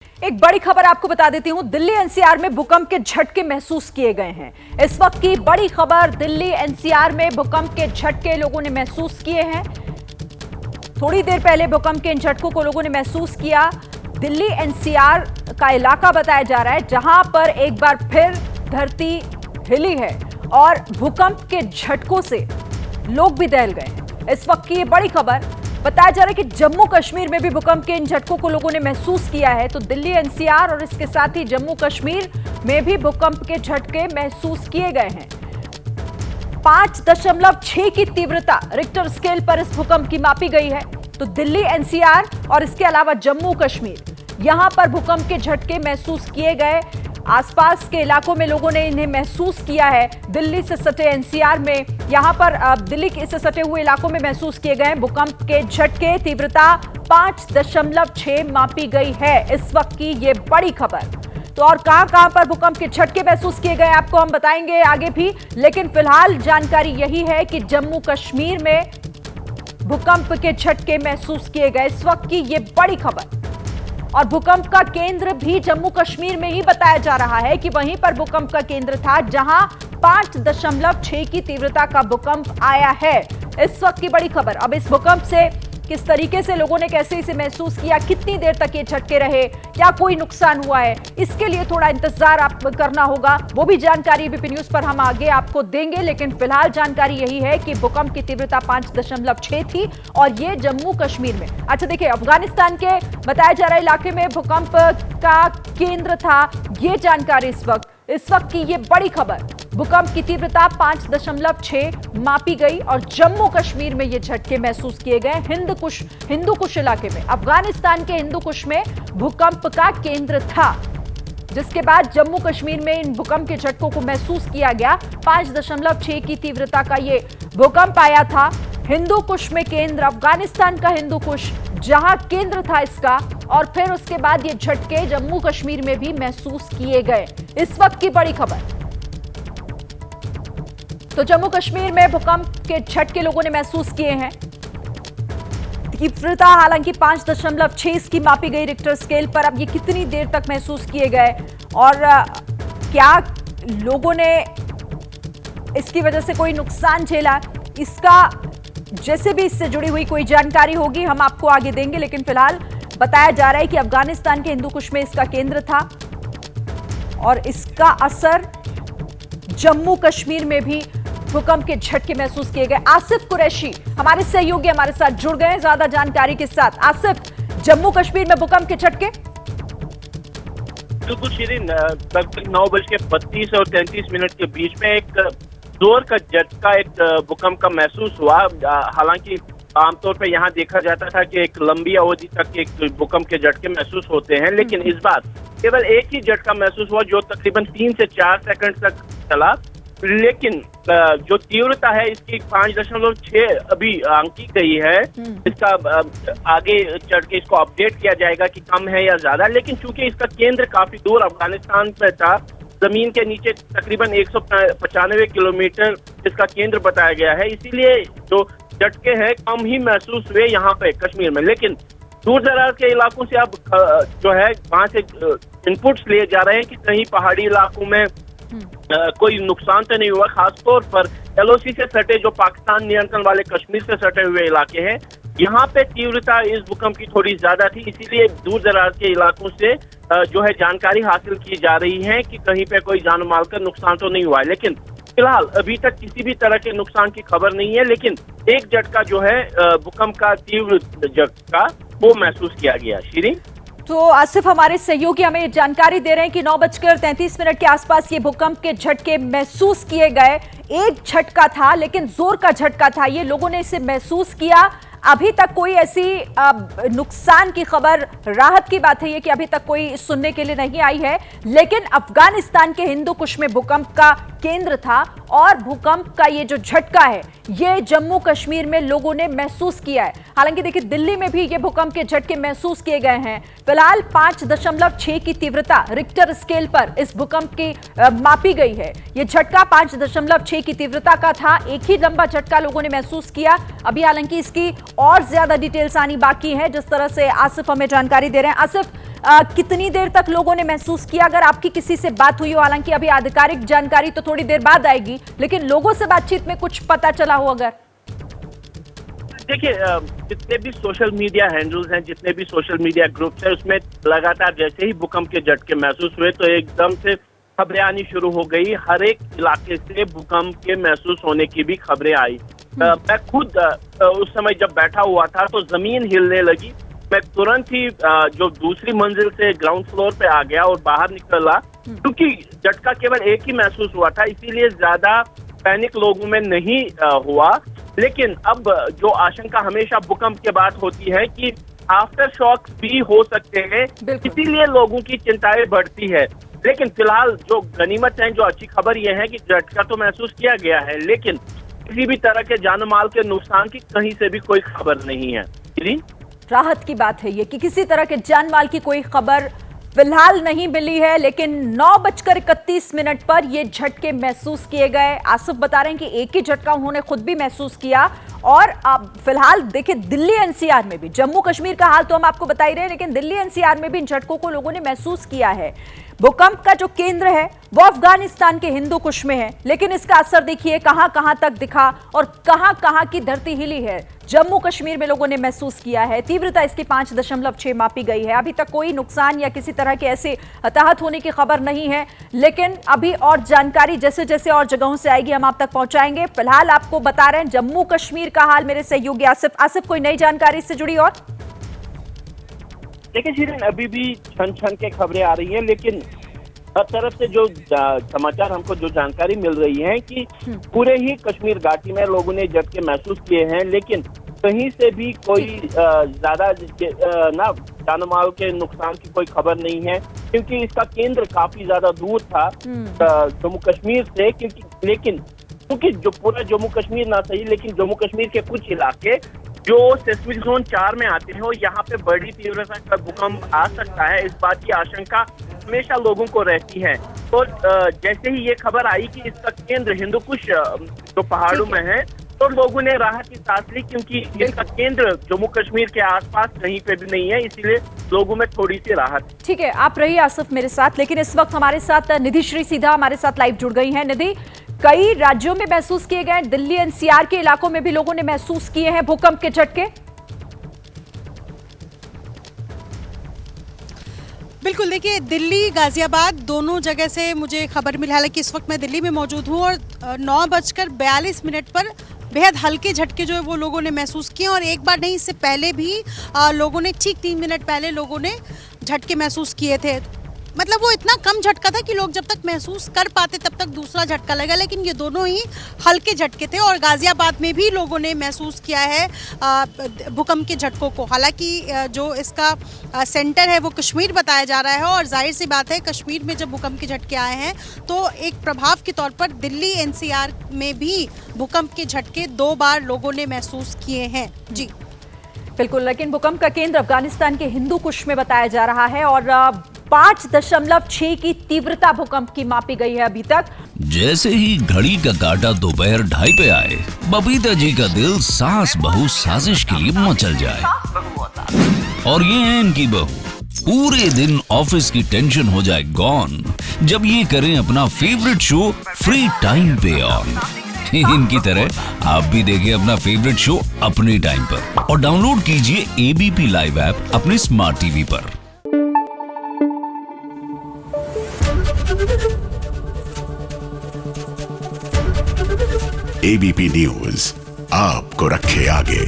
एक बड़ी खबर आपको बता देती हूं। दिल्ली एनसीआर में भूकंप के झटके महसूस किए गए हैं। इस वक्त की बड़ी खबर, दिल्ली एनसीआर में भूकंप के झटके लोगों ने महसूस किए हैं। थोड़ी देर पहले भूकंप के इन झटकों को लोगों ने महसूस किया। दिल्ली एनसीआर का इलाका बताया जा रहा है जहां पर एक बार फिर धरती हिली है और भूकंप के झटकों से लोग भी दहल गए हैं। इस वक्त की ये बड़ी खबर, बताया जा रहा है कि जम्मू कश्मीर में भी भूकंप के इन झटकों को लोगों ने महसूस किया है। तो दिल्ली एनसीआर और इसके साथ ही जम्मू कश्मीर में भी भूकंप के झटके महसूस किए गए हैं। 5.6 की तीव्रता रिक्टर स्केल पर इस भूकंप की मापी गई है। तो दिल्ली एनसीआर और इसके अलावा जम्मू कश्मीर, यहां पर भूकंप के झटके महसूस किए गए। आसपास के इलाकों में लोगों ने इन्हें महसूस किया है। दिल्ली से सटे एनसीआर में, यहां पर दिल्ली से सटे हुए इलाकों में महसूस किए गए भूकंप के झटके। तीव्रता 5.6 मापी गई है। इस वक्त की ये बड़ी खबर। तो और कहां पर भूकंप के झटके महसूस किए गए आपको हम बताएंगे आगे भी, लेकिन फिलहाल जानकारी यही है कि जम्मू कश्मीर में भूकंप के झटके महसूस किए गए। इस वक्त की ये बड़ी खबर। और भूकंप का केंद्र भी जम्मू कश्मीर में ही बताया जा रहा है कि वहीं पर भूकंप का केंद्र था जहां 5.6 की तीव्रता का भूकंप आया है। इस वक्त की बड़ी खबर। अब इस भूकंप से किस तरीके से लोगों ने कैसे इसे महसूस किया, कितनी देर तक ये झटके रहे, क्या कोई नुकसान हुआ है, इसके लिए थोड़ा इंतजार आप करना होगा। वो भी जानकारी एबीपी न्यूज पर हम आगे आपको देंगे, लेकिन फिलहाल जानकारी यही है कि भूकंप की तीव्रता 5.6 थी और ये जम्मू कश्मीर में। अच्छा देखिए, अफगानिस्तान के बताया जा रहा इलाके में भूकंप का केंद्र था। ये जानकारी इस वक्त की ये बड़ी खबर। भूकंप की तीव्रता 5.6 मापी गई और जम्मू कश्मीर में ये झटके महसूस किए गए। हिंदू कुश इलाके में, अफगानिस्तान के हिंदू कुश में भूकंप का केंद्र था, जिसके बाद जम्मू कश्मीर में इन भूकंप के झटकों को महसूस किया गया। 5.6 की तीव्रता का ये भूकंप आया था। हिंदू कुश में केंद्र, अफगानिस्तान का हिंदू कुश जहां केंद्र था इसका, और फिर उसके बाद ये झटके जम्मू कश्मीर में भी महसूस किए गए। इस वक्त की बड़ी खबर। तो जम्मू कश्मीर में भूकंप के झटके लोगों ने महसूस किए हैं। तीव्रता हालांकि 5.6 इसकी मापी गई रिक्टर स्केल पर। अब ये कितनी देर तक महसूस किए गए और क्या लोगों ने इसकी वजह से कोई नुकसान झेला, इसका जैसे भी इससे जुड़ी हुई कोई जानकारी होगी हम आपको आगे देंगे। लेकिन फिलहाल बताया जा रहा है कि अफगानिस्तान के हिंदू कुश में इसका केंद्र था और इसका असर जम्मू कश्मीर में भी भूकंप के झटके महसूस किए गए। आसिफ कुरैशी हमारे सहयोगी हमारे साथ जुड़ गए हैं ज्यादा जानकारी के साथ। आसिफ, जम्मू कश्मीर में भूकंप के झटके? बिल्कुल शिरीन, लगभग 9:32 और 33 के बीच में एक जोर का झटका, एक भूकंप का महसूस हुआ। हालांकि आमतौर पर यहाँ देखा जाता था कि एक लंबी अवधि तक एक भूकंप के झटके महसूस होते हैं, लेकिन इस बार केवल एक ही झटका महसूस हुआ जो तकरीबन 3 से 4 सेकंड तक चला। लेकिन जो तीव्रता है इसकी 5.6 अभी आंकी गई है। इसका आगे चढ़ के इसको अपडेट किया जाएगा कि कम है या ज्यादा, लेकिन चूंकि इसका केंद्र काफी दूर अफगानिस्तान में था, जमीन के नीचे तकरीबन 195 किलोमीटर इसका केंद्र बताया गया है, इसीलिए जो झटके हैं कम ही महसूस हुए यहाँ पे कश्मीर में। लेकिन दूर दराज के इलाकों से अब जो है वहां से इनपुट्स लिए जा रहे हैं कि कहीं पहाड़ी इलाकों में कोई नुकसान तो नहीं हुआ। खासतौर पर एलओसी से सटे जो पाकिस्तान नियंत्रण वाले कश्मीर से सटे हुए इलाके हैं, यहाँ पे तीव्रता इस भूकंप की थोड़ी ज्यादा थी, इसीलिए दूर दराज के इलाकों से जो है जानकारी हासिल की जा रही है कि कहीं पे कोई जान माल का नुकसान तो नहीं हुआ है। लेकिन फिलहाल अभी तक किसी भी तरह के नुकसान की खबर नहीं है, लेकिन एक झटका जो है भूकंप का तीव्र झटका वो महसूस किया गया। शिरीन, तो आसिफ हमारे सहयोगी हमें जानकारी दे रहे हैं कि 9:33 के आसपास ये भूकंप के झटके महसूस किए गए। एक झटका था लेकिन जोर का झटका था, ये लोगों ने इसे महसूस किया। अभी तक कोई ऐसी नुकसान की खबर, राहत की बात है ये कि अभी तक कोई सुनने के लिए नहीं आई है। लेकिन अफगानिस्तान के हिंदू कुश में भूकंप का केंद्र था और भूकंप का ये जो झटका है ये जम्मू कश्मीर में लोगों ने महसूस किया है। हालांकि देखिए, दिल्ली में भी ये भूकंप के झटके महसूस किए गए हैं। फिलहाल 5.6 की तीव्रता रिक्टर स्केल पर इस भूकंप की मापी गई है। ये झटका 5.6 की तीव्रता का था। एक ही लंबा झटका लोगों ने महसूस किया। अभी हालांकि इसकी और ज्यादा डिटेल्स आनी बाकी है, जिस तरह से आसिफ हमें जानकारी दे रहे हैं। आसिफ, कितनी देर तक लोगों ने महसूस किया? अगर आपकी किसी से बात हुई हो, हालांकि अभी आधिकारिक जानकारी तो थोड़ी देर बाद आएगी, लेकिन लोगों से बातचीत में कुछ पता चला हो अगर? देखिए, जितने भी सोशल मीडिया हैंडल्स हैं, जितने भी सोशल मीडिया ग्रुप्स हैं, उसमें लगातार जैसे ही भूकंप के झटके महसूस हुए तो एकदम से खबरें आनी शुरू हो गई। हर एक इलाके से भूकंप के महसूस होने की भी खबरें आई। मैं खुद उस समय जब बैठा हुआ था तो जमीन हिलने लगी। मैं तुरंत ही जो दूसरी मंजिल से ग्राउंड फ्लोर पे आ गया और बाहर निकला, क्योंकि झटका केवल एक ही महसूस हुआ था, इसीलिए ज्यादा पैनिक लोगों में नहीं हुआ। लेकिन अब जो आशंका हमेशा भूकंप के बाद होती है कि आफ्टर शॉक भी हो सकते हैं, इसीलिए लोगों की चिंताएं बढ़ती है। लेकिन फिलहाल जो गनीमत है, जो अच्छी खबर यह है कि झटका तो महसूस किया गया है, लेकिन किसी भी तरह के जान माल के नुकसान की कहीं से भी कोई खबर नहीं है। जी, राहत की बात है ये कि किसी तरह के जान माल की कोई खबर फिलहाल नहीं मिली है, लेकिन 9:31 पर ये झटके महसूस किए गए। आसिफ बता रहे हैं कि एक ही झटका उन्होंने खुद भी महसूस किया। और अब फिलहाल देखिए, दिल्ली एनसीआर में भी, जम्मू कश्मीर का हाल तो हम आपको बता ही रहे हैं, लेकिन दिल्ली एनसीआर में भी इन झटकों को लोगों ने महसूस किया है। भूकंप का जो केंद्र है वो अफगानिस्तान के हिंदू कुश में है, लेकिन इसका असर देखिए कहां कहां तक दिखा और कहां कहां की धरती हिली है। जम्मू कश्मीर में लोगों ने महसूस किया है। तीव्रता इसकी 5.6 मापी गई है। अभी तक कोई नुकसान या किसी तरह के ऐसे हताहत होने की खबर नहीं है, लेकिन अभी और जानकारी जैसे जैसे और जगहों से आएगी हम आप तक पहुंचाएंगे। फिलहाल आपको बता रहे हैं जम्मू कश्मीर का हाल, मेरे सहयोगी आसिफ कोई नई जानकारी इससे जुड़ी? और देखिए शिरीन, अभी भी छन छन के खबरें आ रही हैं, लेकिन हर तरफ से जो समाचार हमको जो जानकारी मिल रही है कि पूरे ही कश्मीर घाटी में लोगों ने झटके महसूस किए हैं, लेकिन कहीं से भी कोई ज्यादा ना जान माल के नुकसान की कोई खबर नहीं है, क्योंकि इसका केंद्र काफी ज्यादा दूर था जम्मू कश्मीर से। क्योंकि जो पूरा जम्मू कश्मीर ना सही, लेकिन जम्मू कश्मीर के कुछ इलाके जो सेस्मिक जोन 4 में आते हैं, और यहाँ पे बड़ी तीव्रता का भूकंप आ सकता है, इस बात की आशंका हमेशा लोगों को रहती है। तो जैसे ही ये खबर आई कि इसका केंद्र हिंदू कुश जो पहाड़ों में है, तो लोगों ने राहत की सांस ली, क्योंकि इसका केंद्र जम्मू कश्मीर के आसपास कहीं पे भी नहीं है, इसीलिए लोगों में थोड़ी सी राहत। ठीक है, आप रहिए आसिफ मेरे साथ, लेकिन इस वक्त हमारे साथ निधि श्री सीधा हमारे साथ लाइव जुड़ गई हैं। निधि, कई राज्यों में महसूस किए गए, दिल्ली एनसीआर के इलाकों में भी लोगों ने महसूस किए हैं भूकंप के झटके। बिल्कुल, देखिए दिल्ली गाजियाबाद दोनों जगह से मुझे खबर मिली। हालांकि इस वक्त मैं दिल्ली में मौजूद हूँ और 9:42 पर बेहद हल्के झटके जो है वो लोगों ने महसूस किए। और एक बार नहीं, इससे पहले भी लोगों ने ठीक 3 मिनट पहले लोगों ने झटके महसूस किए थे। मतलब वो इतना कम झटका था कि लोग जब तक महसूस कर पाते तब तक दूसरा झटका लगा, लेकिन ये दोनों ही हल्के झटके थे। और गाजियाबाद में भी लोगों ने महसूस किया है भूकंप के झटकों को। हालांकि जो इसका सेंटर है वो कश्मीर बताया जा रहा है, और जाहिर सी बात है कश्मीर में जब भूकंप के झटके आए हैं तो एक प्रभाव के तौर पर दिल्ली एनसीआर में भी भूकंप के झटके 2 बार लोगों ने महसूस किए हैं। जी बिल्कुल, लेकिन भूकंप का केंद्र अफगानिस्तान के हिंदू कुश में बताया जा रहा है और 5.6 की तीव्रता भूकंप की मापी गई है अभी तक। जैसे ही घड़ी का काटा दोपहर 2:30 पे आए, बबीता जी का दिल सास बहू साजिश के लिए मचल जाए। और ये है इनकी बहू, पूरे दिन ऑफिस की टेंशन हो जाए गॉन जब ये करें अपना फेवरेट शो फ्री टाइम पे ऑन। इनकी तरह आप भी देखिए अपना फेवरेट शो अपने टाइम पर और डाउनलोड कीजिए एबीपी लाइव ऐप अपने स्मार्ट टीवी पर। एबीपी न्यूज आपको रखे आगे।